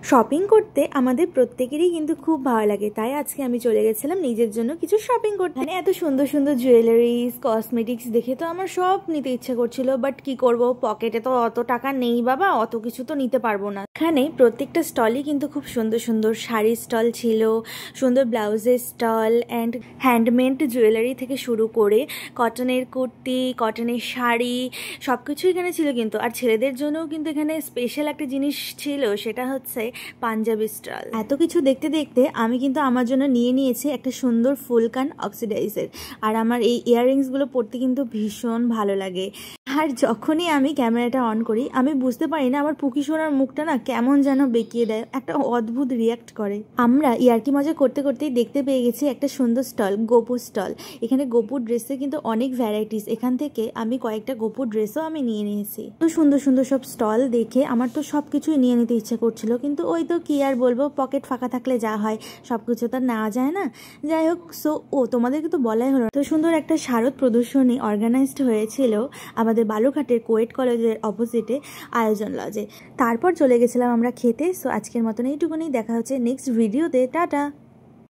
Shopping করতে আমাদের প্রত্যেকেরই কিন্তু খুব ভালো লাগে, তাই আজকে আমি চলে গেছিলাম নিজের জন্য কিছু শপিং করতে। মানে এত সুন্দর সুন্দর জুয়েলারিজ কসমেটিক্স দেখে তো আমার সব নিতে ইচ্ছে করছিল, বাট কি করব, পকেটে তো অত টাকা নেই বাবা, অত কিছু তো নিতে পারবো না। এখানে প্রত্যেকটা স্টলই কিন্তু খুব সুন্দর সুন্দর শাড়ির স্টল ছিল, সুন্দর ব্লাউজের স্টল অ্যান্ড হ্যান্ডমেড জুয়েলারি থেকে শুরু করে কটনের কুর্তি, কটনের শাড়ি সব কিছু এখানে ছিল কিন্তু। আর ছেলেদের জন্যও কিন্তু এখানে স্পেশাল একটা জিনিস ছিল, সেটা হচ্ছে পাঞ্জাবি স্টল। এত কিছু দেখতে দেখতে আমি কিন্তু আমার জন্য নিয়ে নিয়েছি একটা সুন্দর ফুলকান অক্সিডাইজার। আর আমার এই ইয়াররিংসগুলো পরতে কিন্তু ভীষণ ভালো লাগে। আর যখনই আমি ক্যামেরাটা অন করি আমি বুঝতে পারি না আমার পুকি সোনার মুখটা না কেমন যেন বেঁকিয়ে দেয়, একটা অদ্ভুত রিয়াক্ট করে। আমরা ইয়ার্কি মজা করতে করতেই দেখতে পেয়ে গেছি একটা সুন্দর স্টল, গোপুর স্টল। এখানে গোপুর ড্রেসে কিন্তু অনেক ভ্যারাইটিস, এখান থেকে আমি কয়েকটা গোপুর ড্রেসও আমি নিয়ে নিয়েছি। তো সুন্দর সুন্দর সব স্টল দেখে আমার তো সব কিছুই নিয়ে নিতে ইচ্ছে করছিল, কিন্তু ওই তো কি আর বলবো, পকেট ফাঁকা থাকলে যা হয় সব কিছু তো নেওয়া যায় না। যাই হোক, তোমাদেরকে তো বলাই হলো। তো সুন্দর একটা শারদ প্রদর্শনী অর্গানাইজড হয়েছিল আমাদের বালুরঘাটের কোয়েট কলেজের অপোজিটে আয়োজন লজে। তারপর চলে গেছিলাম আমরা খেতে। সো আজকের মতন এইটুকুনি, দেখা হচ্ছে নেক্সট ভিডিওতে। টাটা।